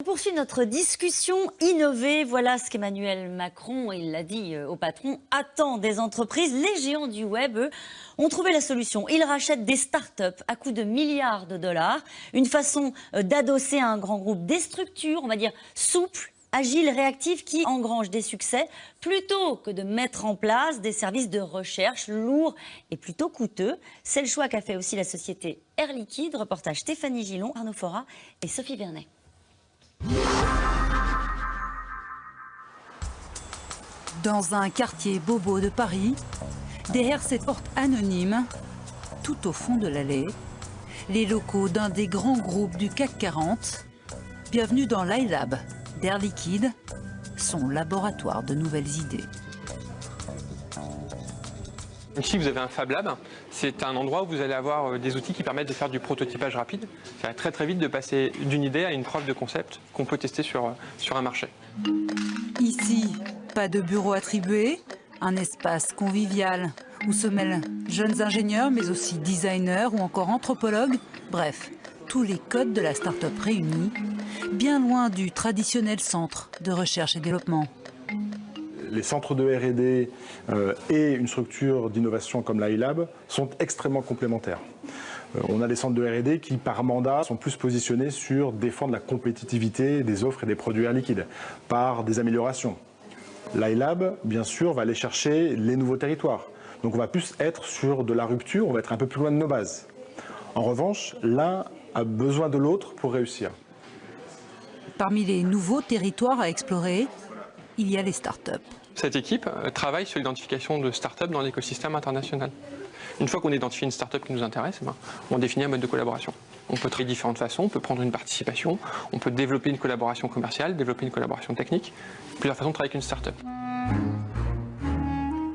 On poursuit notre discussion innovée. Voilà ce qu'Emmanuel Macron, il l'a dit au patron, attend des entreprises. Les géants du web, eux, ont trouvé la solution. Ils rachètent des startups à coût de milliards de dollars. Une façon d'adosser à un grand groupe des structures, on va dire, souples, agiles, réactives, qui engrangent des succès, plutôt que de mettre en place des services de recherche lourds et plutôt coûteux. C'est le choix qu'a fait aussi la société Air Liquide. Reportage Stéphanie Gillon, Arnaud Fora et Sophie Vernet. Dans un quartier bobo de Paris, derrière cette porte anonyme, tout au fond de l'allée, les locaux d'un des grands groupes du CAC 40. Bienvenue dans l'iLab d'Air Liquide, son laboratoire de nouvelles idées. Ici, vous avez un Fab Lab. C'est un endroit où vous allez avoir des outils qui permettent de faire du prototypage rapide. Ça va très vite de passer d'une idée à une preuve de concept qu'on peut tester sur un marché. Ici, pas de bureau attribué, un espace convivial où se mêlent jeunes ingénieurs, mais aussi designers ou encore anthropologues. Bref, tous les codes de la start-up réunis, bien loin du traditionnel centre de recherche et développement. Les centres de R&D et une structure d'innovation comme l'iLab sont extrêmement complémentaires. On a des centres de R&D qui, par mandat, sont plus positionnés sur défendre la compétitivité des offres et des produits Air Liquide par des améliorations. l'iLab, bien sûr, va aller chercher les nouveaux territoires. Donc on va plus être sur de la rupture, on va être un peu plus loin de nos bases. En revanche, l'un a besoin de l'autre pour réussir. Parmi les nouveaux territoires à explorer, il y a les startups. Cette équipe travaille sur l'identification de startups dans l'écosystème international. Une fois qu'on identifie une startup qui nous intéresse, on définit un mode de collaboration. On peut travailler de différentes façons, on peut prendre une participation, on peut développer une collaboration commerciale, développer une collaboration technique, plusieurs façons de travailler avec une startup.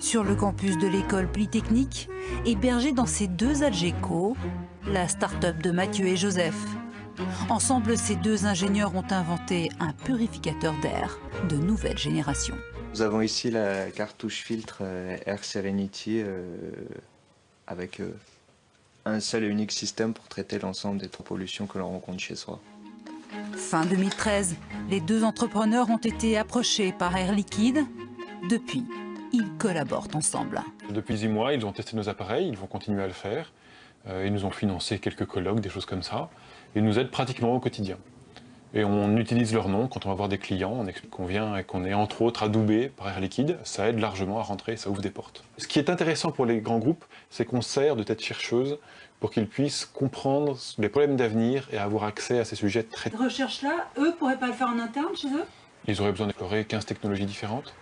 Sur le campus de l'école Polytechnique, hébergé dans ces deux Algeco, la start-up de Mathieu et Joseph. Ensemble, ces deux ingénieurs ont inventé un purificateur d'air de nouvelle génération. Nous avons ici la cartouche filtre Air Serenity avec un seul et unique système pour traiter l'ensemble des pollutions que l'on rencontre chez soi. Fin 2013, les deux entrepreneurs ont été approchés par Air Liquide. Depuis, ils collaborent ensemble. Depuis 10 mois, ils ont testé nos appareils, ils vont continuer à le faire. Ils nous ont financé quelques colloques, des choses comme ça. Ils nous aident pratiquement au quotidien. Et on utilise leur nom quand on va voir des clients, on explique qu'on vient et qu'on est entre autres adoubé par Air Liquide, ça aide largement à rentrer, ça ouvre des portes. Ce qui est intéressant pour les grands groupes, c'est qu'on sert de tête chercheuse pour qu'ils puissent comprendre les problèmes d'avenir et avoir accès à ces sujets très... Cette recherche-là, eux, pourraient pas le faire en interne chez eux? Ils auraient besoin d'explorer 15 technologies différentes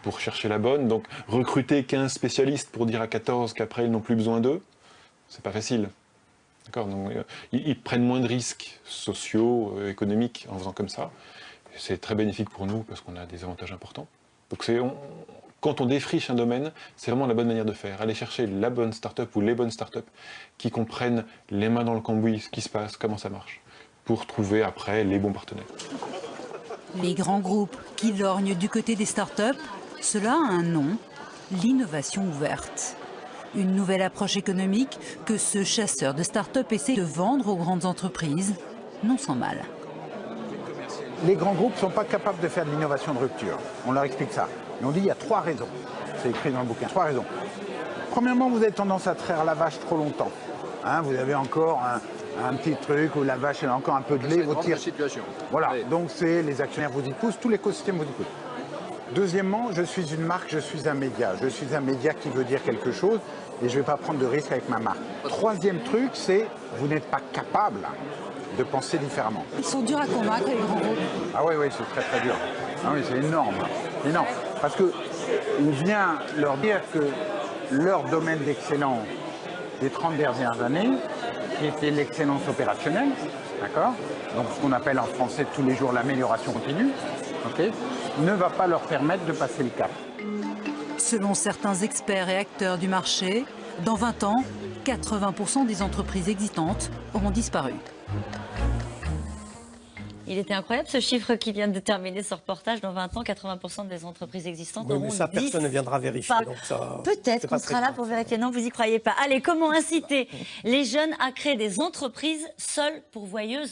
pour chercher la bonne. Donc recruter 15 spécialistes pour dire à 14 qu'après ils n'ont plus besoin d'eux, c'est pas facile. Donc, ils prennent moins de risques sociaux, économiques en faisant comme ça. C'est très bénéfique pour nous parce qu'on a des avantages importants. Donc quand on défriche un domaine, c'est vraiment la bonne manière de faire. Aller chercher la bonne start-up ou les bonnes start-up qui comprennent les mains dans le cambouis, ce qui se passe, comment ça marche, pour trouver après les bons partenaires. Les grands groupes qui lorgnent du côté des start-up, cela a un nom, l'innovation ouverte. Une nouvelle approche économique que ce chasseur de start-up essaie de vendre aux grandes entreprises, non sans mal. Les grands groupes ne sont pas capables de faire de l'innovation de rupture. On leur explique ça. Et on dit qu'il y a 3 raisons. C'est écrit dans le bouquin. 3 raisons. Premièrement, vous avez tendance à traire la vache trop longtemps. Vous avez encore un petit truc où la vache elle a encore un peu de lait. Vous tirez. Voilà. Oui. Donc les actionnaires vous y poussent, tout l'écosystème vous y pousse. Deuxièmement, je suis une marque, je suis un média. Je suis un média qui veut dire quelque chose et je ne vais pas prendre de risque avec ma marque. Troisième truc, c'est vous n'êtes pas capable de penser différemment. Ils sont durs à convaincre, les grands groupes. Ah oui, c'est très dur. Ah oui, c'est énorme. Énorme. Parce qu'on vient leur dire que leur domaine d'excellence des 30 dernières années, qui était l'excellence opérationnelle, d'accord, donc ce qu'on appelle en français tous les jours l'amélioration continue, ne va pas leur permettre de passer le cap. Selon certains experts et acteurs du marché, dans 20 ans, 80% des entreprises existantes auront disparu. Il était incroyable ce chiffre qui vient de terminer ce reportage. Dans 20 ans, 80% des entreprises existantes auront mais ça, personne ne viendra vérifier. Peut-être qu'on sera là pour vérifier. Non, vous n'y croyez pas. Allez, comment inciter les jeunes à créer des entreprises seules pourvoyeuses